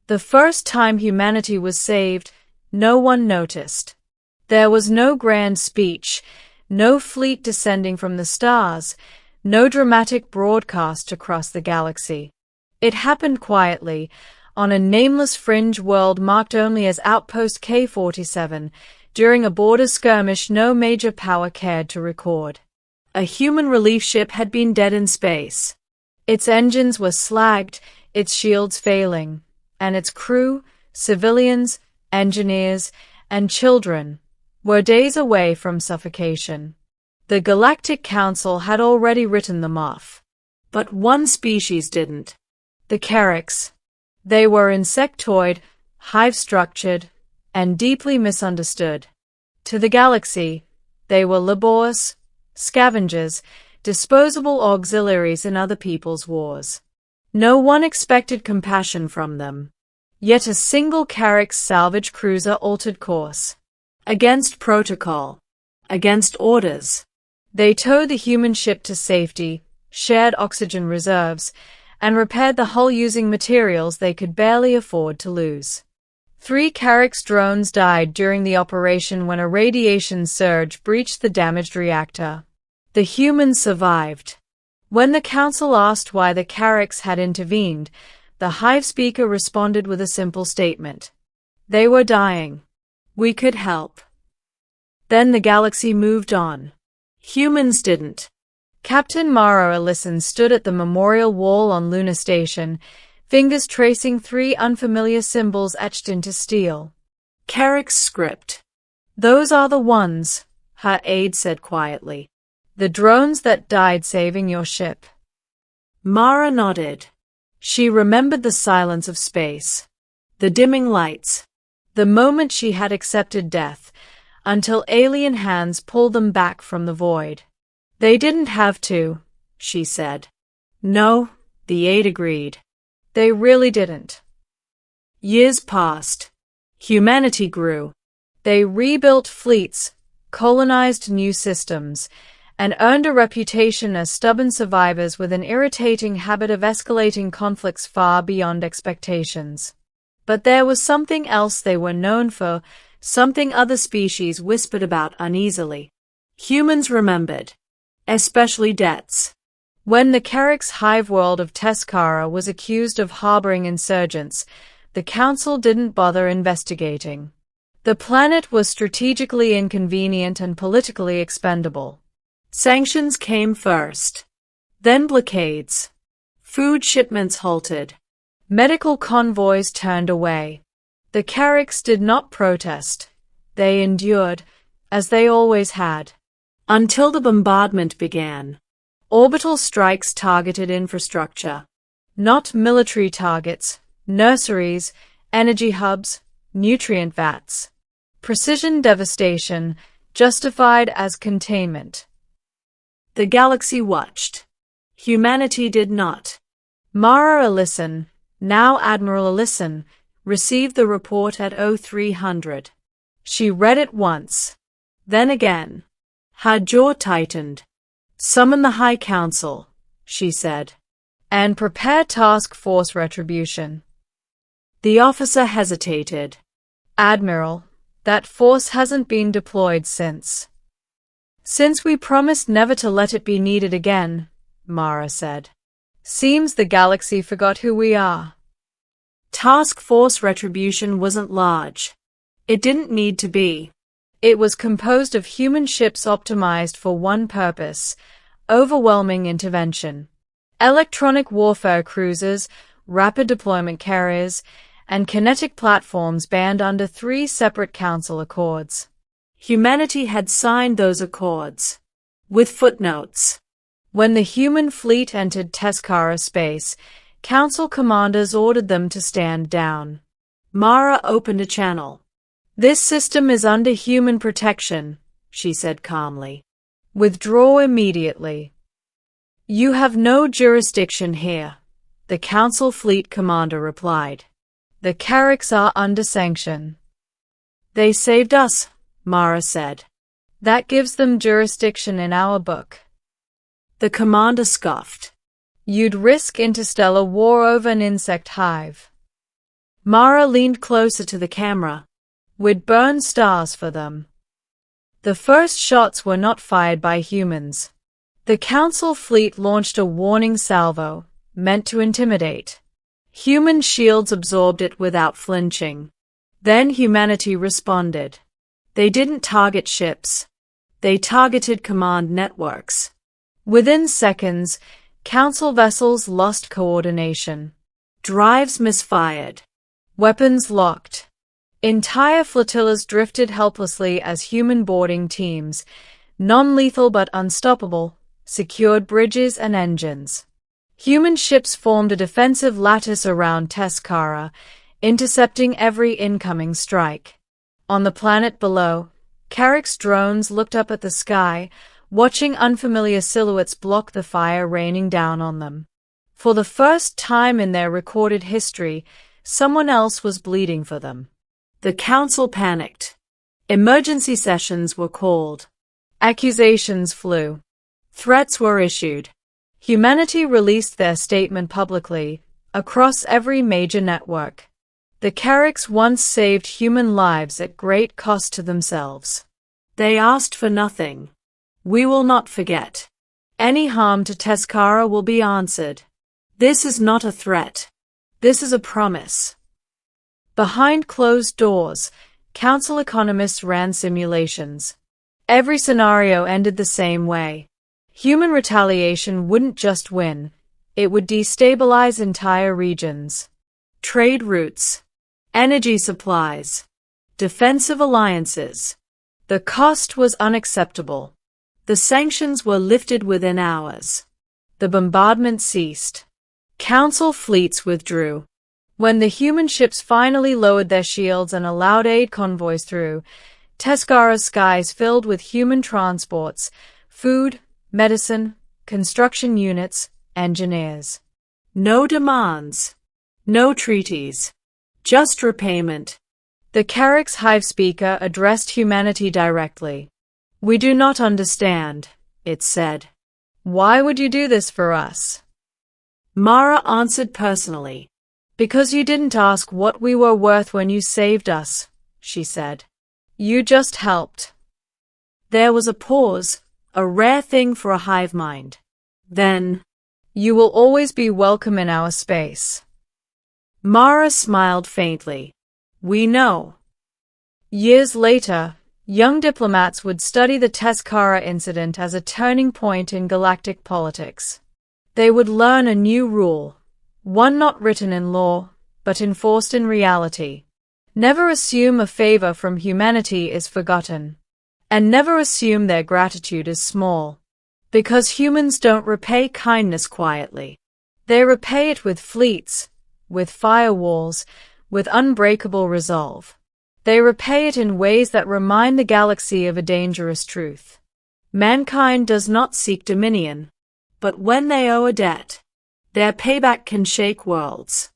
The first time humanity was saved, no one noticed. There was no grand speech, no fleet descending from the stars, no dramatic broadcast across the galaxy. It happened quietly, on a nameless fringe world marked only as Outpost K-47, during a border skirmish no major power cared to record. A human relief ship had been dead in space. Its engines were slagged, its shields failing, and its crew, civilians, engineers, and children, were days away from suffocation. The Galactic Council had already written them off. But one species didn't. The Carracks. They were insectoid, hive-structured, and deeply misunderstood. To the galaxy, they were laborious, scavengers, disposable auxiliaries in other people's wars. No one expected compassion from them. Yet a single Carrack salvage cruiser altered course. Against protocol. Against orders. They towed the human ship to safety, shared oxygen reserves, and repaired the hull using materials they could barely afford to lose. 3 Carrack's drones died during the operation when a radiation surge breached the damaged reactor. The humans survived. When the Council asked why the Carracks had intervened, the Hive speaker responded with a simple statement. They were dying. We could help. Then the galaxy moved on. Humans didn't. Captain Mara Ellison stood at the memorial wall on Luna Station, fingers tracing 3 unfamiliar symbols etched into steel. Carrack's script. Those are the ones, her aide said quietly. The drones that died saving your ship. Mara nodded. She remembered the silence of space. The dimming lights. The moment she had accepted death, until alien hands pulled them back from the void. They didn't have to, she said. No, the aide agreed. They really didn't. Years passed. Humanity grew. They rebuilt fleets, colonized new systems, and earned a reputation as stubborn survivors with an irritating habit of escalating conflicts far beyond expectations. But there was something else they were known for, something other species whispered about uneasily. Humans remembered. Especially debts. When the Carrack's hive world of Teskara was accused of harboring insurgents, the Council didn't bother investigating. The planet was strategically inconvenient and politically expendable. Sanctions came first. Then blockades. Food shipments halted. Medical convoys turned away. The Carracks did not protest. They endured, as they always had. Until the bombardment began. Orbital strikes targeted infrastructure. Not military targets, nurseries, energy hubs, nutrient vats. Precision devastation, justified as containment. The galaxy watched. Humanity did not. Mara Ellison, now Admiral Ellison, received the report at 0300. She read it once. Then again. Her jaw tightened. Summon the High Council, she said. And prepare task force retribution. The officer hesitated. Admiral, that force hasn't been deployed since. Since we promised never to let it be needed again, Mara said. Seems the galaxy forgot who we are. Task force retribution wasn't large. It didn't need to be. It was composed of human ships optimized for one purpose: overwhelming intervention. Electronic warfare cruisers, rapid deployment carriers, and kinetic platforms banned under 3 separate Council accords. Humanity had signed those accords. With footnotes. When the human fleet entered Teskara space, Council commanders ordered them to stand down. Mara opened a channel. This system is under human protection, she said calmly. Withdraw immediately. You have no jurisdiction here, the Council fleet commander replied. The Carracks are under sanction. They saved us, Mara said. That gives them jurisdiction in our book. The commander scoffed. You'd risk interstellar war over an insect hive. Mara leaned closer to the camera. We'd burn stars for them. The first shots were not fired by humans. The Council fleet launched a warning salvo, meant to intimidate. Human shields absorbed it without flinching. Then humanity responded. They didn't target ships. They targeted command networks. Within seconds, Council vessels lost coordination. Drives misfired. Weapons locked. Entire flotillas drifted helplessly as human boarding teams, non-lethal but unstoppable, secured bridges and engines. Human ships formed a defensive lattice around Teskara, intercepting every incoming strike. On the planet below, Carrick's drones looked up at the sky, watching unfamiliar silhouettes block the fire raining down on them. For the first time in their recorded history, someone else was bleeding for them. The Council panicked. Emergency sessions were called. Accusations flew. Threats were issued. Humanity released their statement publicly, across every major network. The Carricks once saved human lives at great cost to themselves. They asked for nothing. We will not forget. Any harm to Teskara will be answered. This is not a threat. This is a promise. Behind closed doors, Council economists ran simulations. Every scenario ended the same way. Human retaliation wouldn't just win, it would destabilize entire regions. Trade routes, energy supplies, defensive alliances. The cost was unacceptable. The sanctions were lifted within hours. The bombardment ceased. Council fleets withdrew. When the human ships finally lowered their shields and allowed aid convoys through, Teskara's skies filled with human transports, food, medicine, construction units, engineers. No demands. No treaties. Just repayment. The Carrick's hive speaker addressed humanity directly. We do not understand, it said. Why would you do this for us? Mara answered personally. Because you didn't ask what we were worth when you saved us, she said. You just helped. There was a pause, a rare thing for a hive mind. Then, you will always be welcome in our space. Mara smiled faintly. We know. Years later, young diplomats would study the Teskara incident as a turning point in galactic politics. They would learn a new rule. One not written in law, but enforced in reality. Never assume a favor from humanity is forgotten. And never assume their gratitude is small. Because humans don't repay kindness quietly. They repay it with fleets, with firewalls, with unbreakable resolve. They repay it in ways that remind the galaxy of a dangerous truth. Mankind does not seek dominion. But when they owe a debt, their payback can shake worlds.